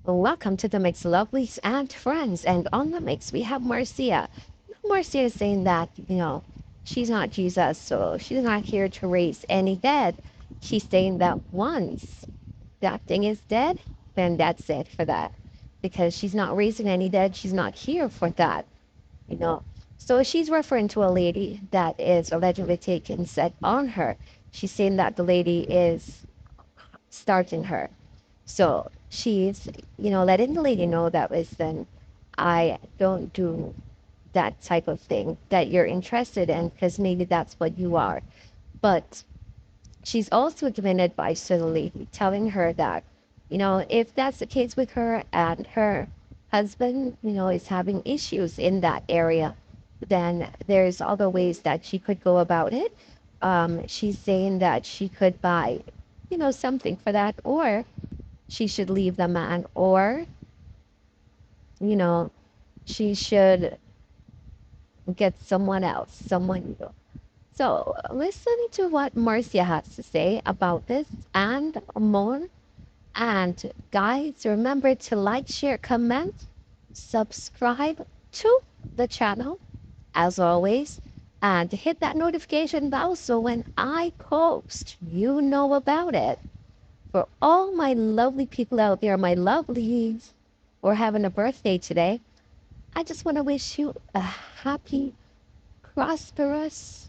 Welcome to the Mix Lovelies and Friends. And on the mix, we have Marcia. Marcia is saying that, she's not Jesus, so she's not here to raise any dead. She's saying that once that thing is dead, then that's it for that. Because she's not raising any dead, she's not here for that, you know. So she's referring to a lady that is allegedly taken set on her. She's saying that the lady is starting her. So she's, letting the lady know that, listen, I don't do that type of thing that you're interested in because maybe that's what you are. But she's also giving advice to the lady, telling her that, if that's the case with her and her husband, is having issues in that area, then there's other ways that she could go about it. She's saying that she could buy, something for that, or she should leave the man, or, you know, she should get someone else, someone new. So listen to what Marcia has to say about this and more. And guys, remember to like, share, comment, subscribe to the channel as always, and hit that notification bell so when I post, you know about it. For all my lovely people out there, my lovelies, who are having a birthday today, I just want to wish you a happy, prosperous,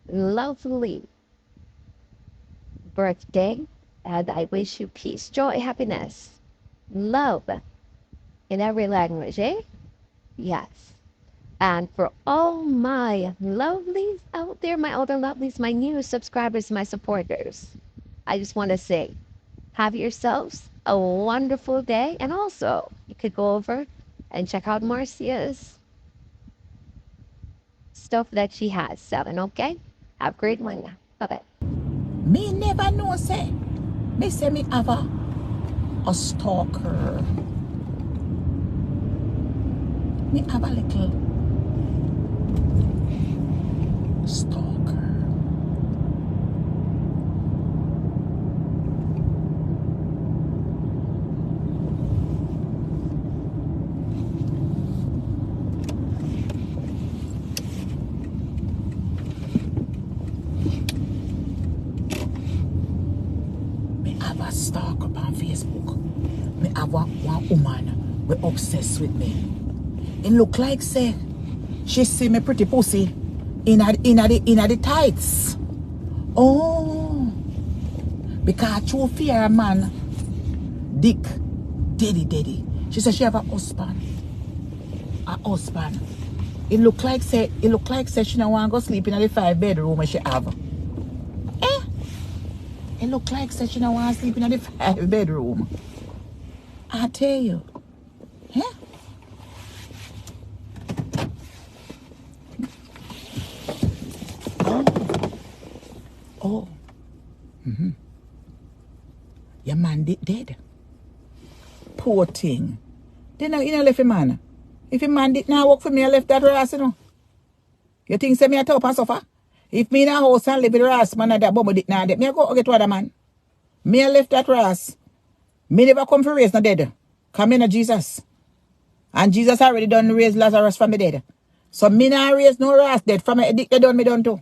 lovely birthday. And I wish you peace, joy, happiness, love in every language, eh? Yes. And for all my lovelies out there, my older lovelies, my new subscribers, my supporters, I just want to say, have yourselves a wonderful day. And also, you could go over and check out Marcia's stuff that she has selling, okay? Have a great one. Bye-bye. Me never know, say. Me say me have a stalker. Me have a little stalker. A stalker on Facebook. Me have one woman we obsessed with me. It look like say she see me pretty pussy in the tights. Oh, because true fear man, dick, daddy. She said she have a husband. It look like say she don't want to go sleep in the 5-bedroom she have. It look like such you don't want to sleep in the 5-bedroom. I tell you. Yeah? Oh. Mm-hmm. Your man dead. Poor thing. Then you left your man. If your man did not work for me, I left that ass, You think say me a top and suffer? If me in a house and live with the ass man and that bubble dick now, me I go get to other man. Me I left that ass. Me never come for raise no dead. Come in a Jesus. And Jesus already done raise Lazarus from the dead. So me not raise no ass dead. From a dick they done me done too.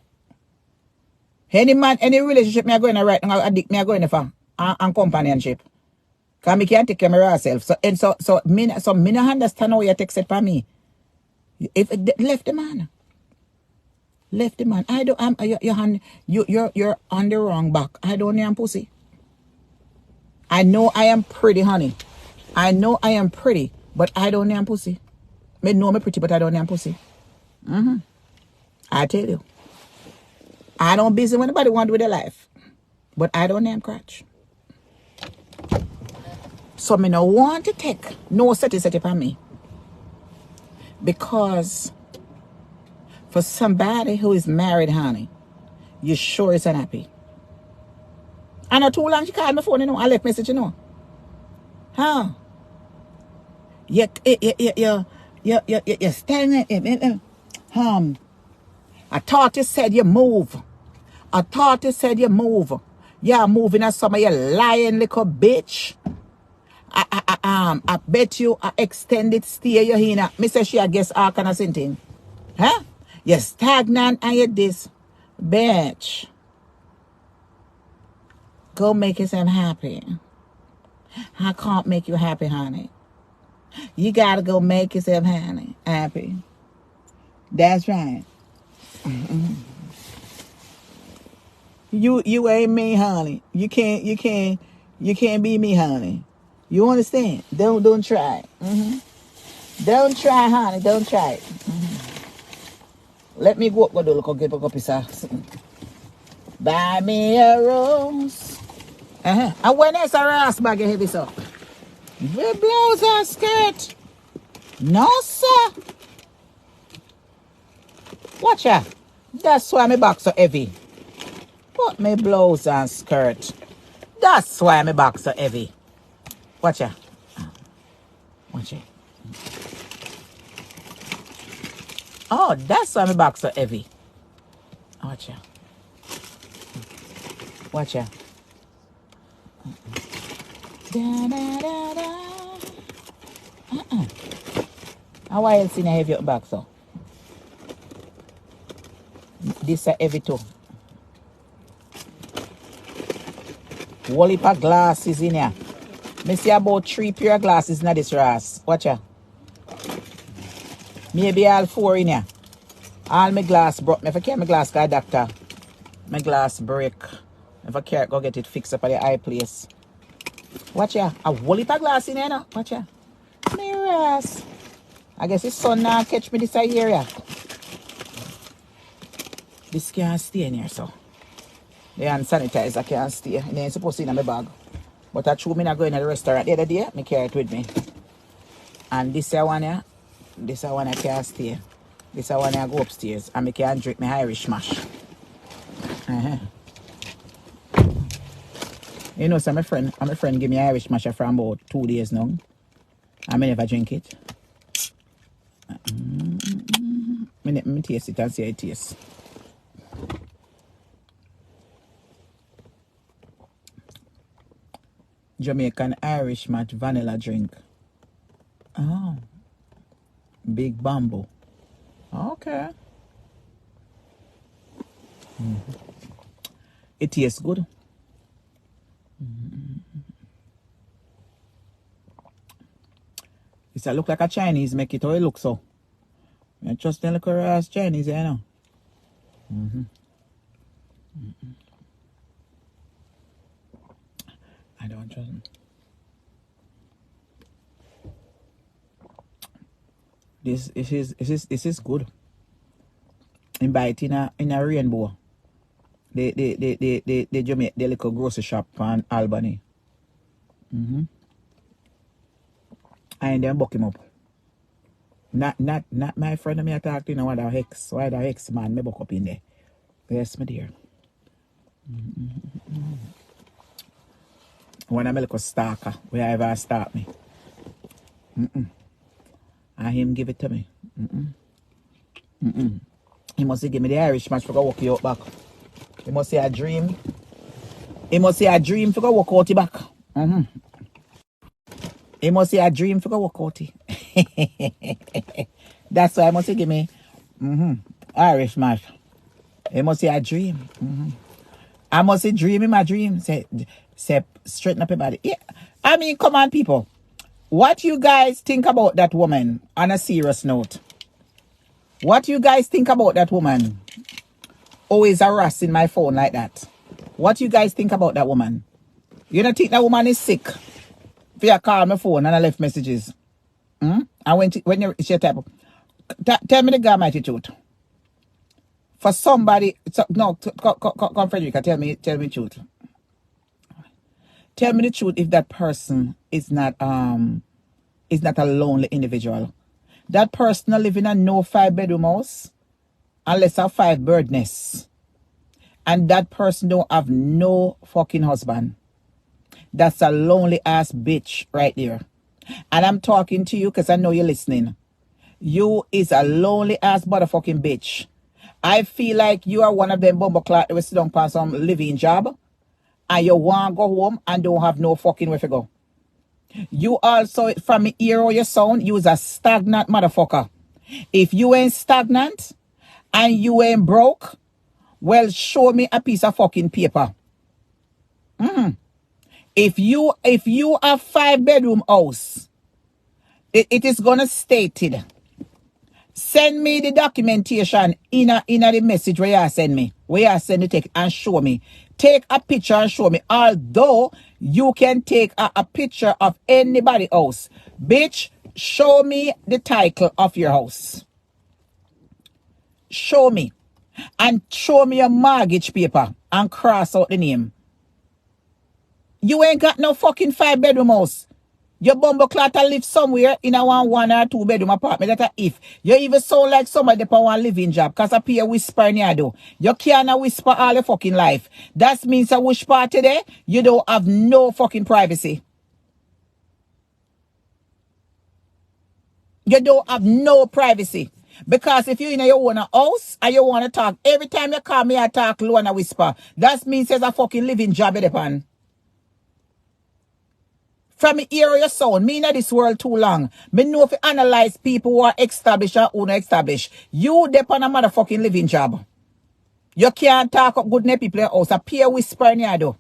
Any man, any relationship me I go in right now, a dick me I go in for and companionship. Cause me can't take care of myself. So me not understand how you take it for me. If left the man. Left the man. I don't. You're on the wrong back. I don't am pussy. I know I am pretty, honey. I know I am pretty, but I don't am pussy. Me know me pretty, but I don't am pussy. I tell you. I don't busy when anybody want to do their life, but I don't am crotch. So me no want to take no set for me because. For somebody who is married, honey, you sure is unhappy. I know too long she called my phone, I left message, Huh? You standing, I thought you said you move. Yeah, moving as some of you lying little bitch. I bet you a extended stay you here. Me say she a guess all kind of thing. Huh? You're stagnant and you this. Bitch. Go make yourself happy. I can't make you happy, honey. You gotta go make yourself happy. That's right. You ain't me, honey. You can't be me, honey. You understand? Don't try. Don't try, honey. Don't try. Let me go up the look get a copy, sir. Buy me a rose. And when it's a ass bag heavy so. The blouse and skirt. No, sir. Watch out. That's why my back so heavy. Put my blouse and skirt. That's why my back so heavy. Watch out. Watch it. Oh, that's why my back so heavy. Watch out. Watch out. Da, da, da, da. And why else in a heavy back so? This is heavy too. Whole heap of glasses in here. Me see about 3 pair of glasses in this ras. Watch out. Maybe all 4 in here. All my glass broke. If I carry my glass, guy doctor. My glass break. If I carry, go get it fixed up at the eye place. Watch ya. A whole heap of glass in here now. Watch ya. Mirrors. I guess the sun now catch me this area. This can't stay in here, so. The hand sanitizer can't stay. It ain't supposed to be in my bag. But I true me not going to the restaurant the other day. I carry it with me. And this one here. This one I can't stay. This one I go upstairs. And I can drink my Irish mash. You know, so my friend give me Irish mash for about 2 days now. I never drink it. Me taste it and see how it tastes. Jamaican Irish mash vanilla drink. Oh. Big bamboo. Okay. It tastes good. It's a look like a Chinese, make it how it look so. You just don't look as Chinese, you know. I don't trust them. This is good. And buy it in a rainbow. They Jamaica the little grocery shop on Albany. And then buck him up. Not my friend me attack to why the hex man me buck up in there. Yes, my dear. When I'm a little stalker, where ever start me. And him give it to me. He must give me the Irish match for go walk you out back. He must say a dream. He must say a dream for go walk out back. He must say a dream for go walk out. That's why I must give me Irish match. He must say a dream. I must say dream in my dream. Say straighten up your body. Yeah. I mean, come on, people. What you guys think about that woman on a serious note? What you guys think about that woman always harassing my phone like that? What you guys think about that woman? You don't think that woman is sick? If you call my phone and I left messages. And when you type, tell me the God mighty truth. For somebody, come Frederica, tell me the truth. Tell me the truth if that person is not a lonely individual. That person live in a no 5-bedroom house unless a 5-bird nest. And that person don't have no fucking husband. That's a lonely ass bitch right there. And I'm talking to you because I know you're listening. You is a lonely ass motherfucking bitch. I feel like you are one of them bumbleclot that will sit down for some living job. And you want to go home and don't have no fucking way to go. You also, from me hear how you sound, you's a stagnant motherfucker. If you ain't stagnant and you ain't broke, well, show me a piece of fucking paper. If you a 5-bedroom house, it is gonna stated. Send me the documentation in the message where you send me. Where you send the text and show me. Take a picture and show me. Although you can take a picture of anybody else. Bitch, show me the title of your house. Show me. And show me a mortgage paper and cross out the name. You ain't got no fucking 5-bedroom house. Your bumble clot live somewhere in a one or 2-bedroom apartment. That if you even sound like somebody that want living job, cause I pay a whisper in your door. You can't whisper all your fucking life. That means a wish party today, you don't have no fucking privacy. You don't have no privacy. Because if you in your own house and you want to talk, every time you call me, I talk low and I whisper. That means there's a fucking living job in the pan. From me hear your sound, me in this world too long. Me know if you analyze people who are established or who not established. You depend on a motherfucking living job. You can't talk up good name people in your house. A peer whisper in your door.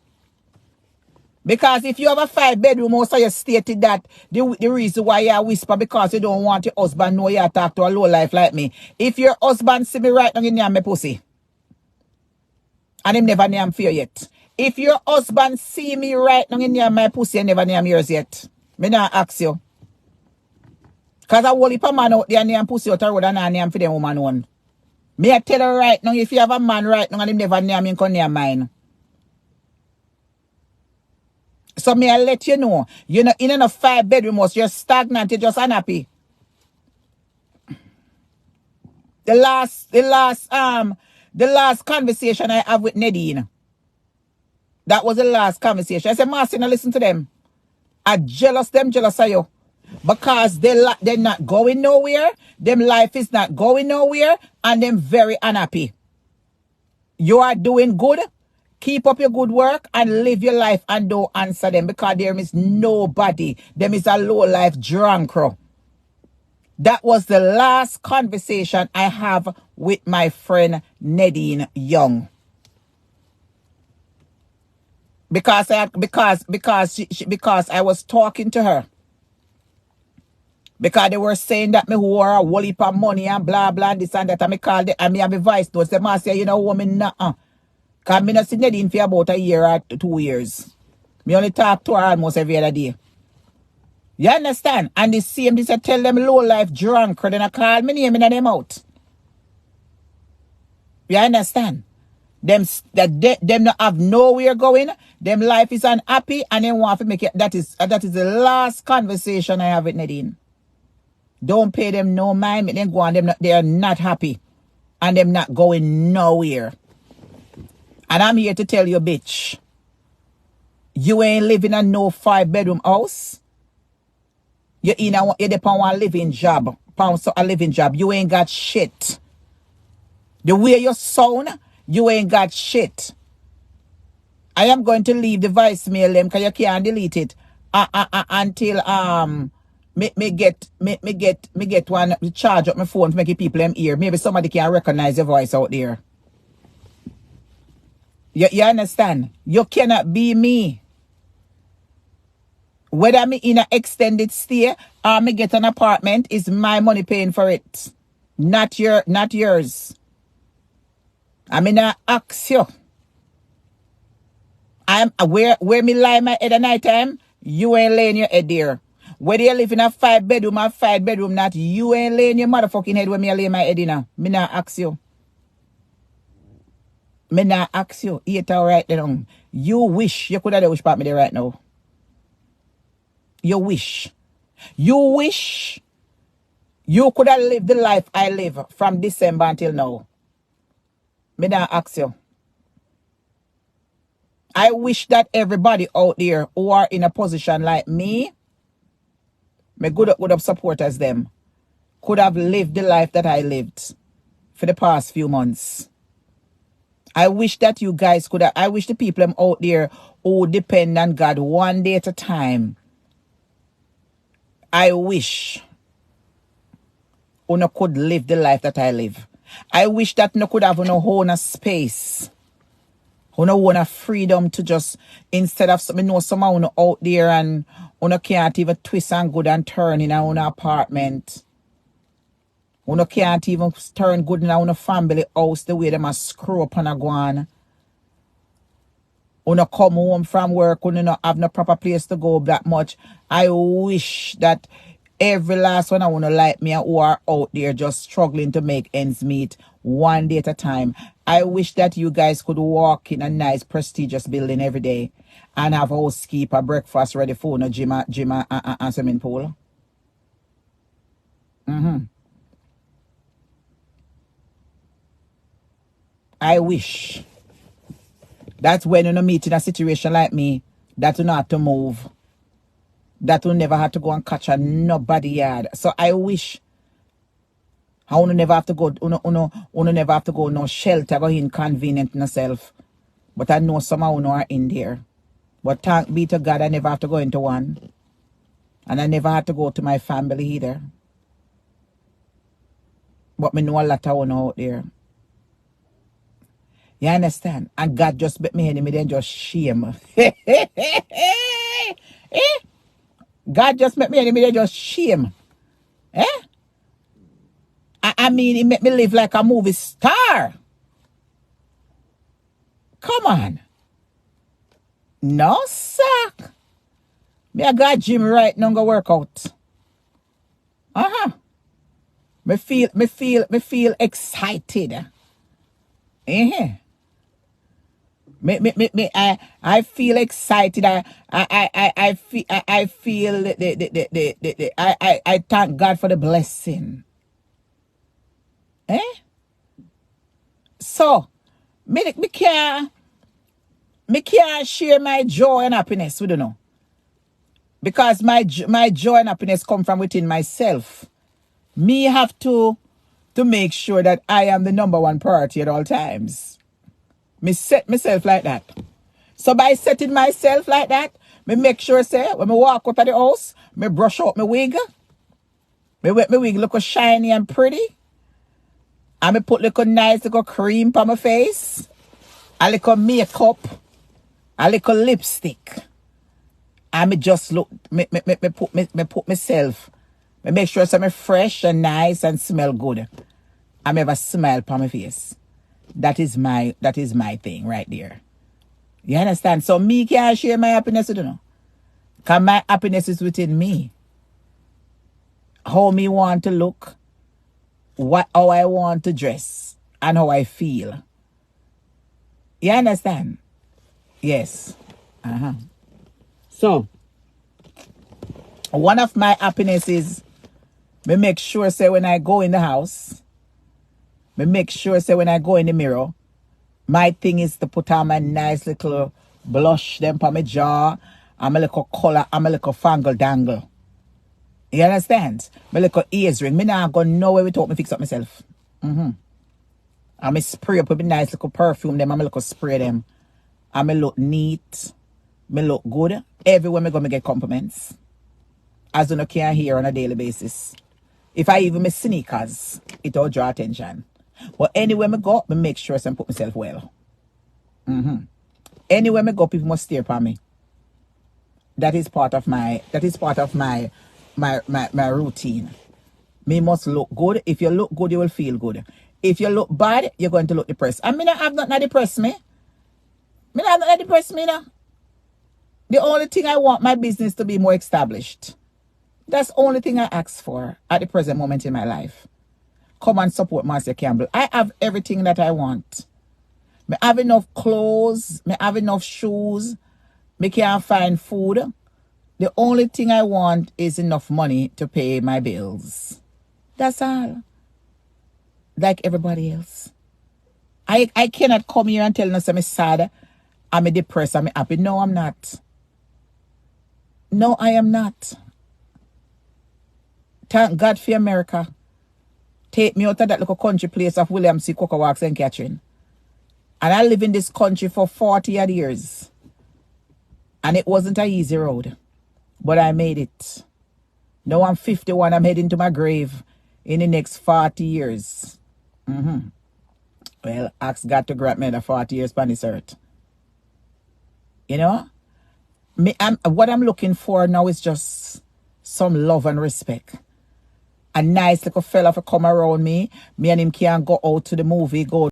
Because if you have a 5-bedroom house, so you stated that the reason why you whisper because you don't want your husband know you talk to a low life like me. If your husband see me right now, you name me pussy. And him never name fear yet. If your husband see me right now in near my pussy, never name yours yet. Me not ask you. Cause I will if a man out there name pussy out the road and I name for them woman one. Me I tell her right now, if you have a man right now and him never name him can name mine. So me I let you know, you know, in a 5-bedroom house, you're stagnant, you're just unhappy. The last conversation I have with Nadine. That was the last conversation. I said, Marcia, now listen to them. I jealous of you. Because they're not going nowhere. Them life is not going nowhere. And them very unhappy. You are doing good. Keep up your good work and live your life and don't answer them. Because there is nobody. Them is a low life drunk. That was the last conversation I have with my friend Nadine Young. Because I was talking to her. Because they were saying that me who are a whole heap of money and blah blah this and that. And me called it and me have a voice note. Say, Marcia, you know woman nah. Cause me not see Nadine for about a year or 2 years. Me only talk to her almost every other day. You understand? And the same this I tell them low life drunk, then I call me name in them out. You understand? Them not have nowhere going. Them life is unhappy and they want to make it. That is the last conversation I have with Nadine. Don't pay them no mind. Them go on. They are not happy. And them not going nowhere. And I'm here to tell you, bitch. You ain't living in no 5-bedroom house. You depend on a living job. A living job. You ain't got shit. The way you sound, you ain't got shit. I am going to leave the voicemail because you can't delete it until me get one charge up my phone to make it people hear. Maybe somebody can recognize your voice out there. You understand? You cannot be me. Whether me in an extended stay or me get an apartment is my money paying for it. Not yours. I mean I ask you. I'm where me lie my head at night time, you ain't laying your head there. Whether you live in a 5-bedroom or 5-bedroom not, you ain't laying your motherfucking head where me lay my head in now. Me not ask you. Me not ask you. Eat all right then. You wish you could have wish about me there right now. You wish. You wish you could have lived the life I live from December until now. Me not ask you. I wish that everybody out there who are in a position like me good up supporters them, could have lived the life that I lived for the past few months. I wish that you guys could have, I wish the people out there who depend on God one day at a time I wish Una could live the life that I live. I wish that Una could have Una own a space. Una own a freedom to just, instead of some, know someone out there and Una can't even twist and good and turn in our own apartment. Una can't even turn good in our own family house the way they must screw up on a guan. Una come home from work, una not have no proper place to go that much. I wish that every last one I wanna like me who are out there just struggling to make ends meet one day at a time. I wish that you guys could walk in a nice prestigious building every day and have housekeeper, breakfast ready for no gym and swimming pool. I wish. That's when you meet in a situation like me, that you not have to move. That you never have to go and catch a nobody yard. So I wish I wanna never have to go, uno never have to go no shelter, go inconvenient myself. But I know some of you are in there. But thank be to God, I never have to go into one. And I never had to go to my family either. But me know a lot of you out there. You understand? And God just bet me enemy then just shame. God just make me enemy then just shame. Eh? I mean, he make me live like a movie star. Come on. No, sir. Me I got gym right now go work out. Me feel excited. I feel excited. I feel I thank God for the blessing. So me can't share my joy and happiness with you know. Because my joy and happiness come from within myself. Me have to make sure that I am the number one priority at all times. Me set myself like that. So by setting myself like that, me make sure say when me walk out of the house, me brush out my wig. Me make my wig look shiny and pretty. And me put little nice little cream on my face. A little makeup. A little lipstick. And me just look, me put myself. Me make sure so me fresh and nice and smell good. I me have a smile on my face. That is my thing right there. You understand? So me can't share my happiness with you know. Because my happiness is within me. How me want to look, how I want to dress, and how I feel. You understand? Yes. So one of my happiness is me make sure say when I go in the house, me make sure say when I go in the mirror, my thing is to put on my nice little blush them on my jaw, and my little color, and my little fangle dangle. You understand? My little ears ring. Me not go nowhere without me fix up myself. And me spray up with my nice little perfume them, and me little spray them. And me look neat. Me look good. Everywhere me go, me get compliments. As you can hear on a daily basis. If I even my sneakers, it will draw attention. But anywhere me go, me make sure I put myself well. Anywhere me go, people must stare upon me. That is part of my routine. Me must look good. If you look good, you will feel good. If you look bad, you're going to look depressed. And me not have nothing to depress me. Me not have nothing to depress me now. The only thing I want my business to be more established. That's the only thing I ask for at the present moment in my life. Come and support Marcia Campbell. I have everything that I want. Me have enough clothes. Me have enough shoes. Me can't find food. The only thing I want is enough money to pay my bills. That's all. Like everybody else. I cannot come here and tell you I'm sad, I'm depressed, I'm happy. No, I'm not. No, I am not. Thank God for America. Take me out of that little country place of William C. Cocoa Walks and Catherine. And I live in this country for 40 odd years. And it wasn't an easy road. But I made it. Now I'm 51. I'm heading to my grave in the next 40 years. Well, ask God to grant me the 40 years on this earth. You know? What I'm looking for now is just some love and respect. A nice little fella to come around me. Me and him can go out to the movie, go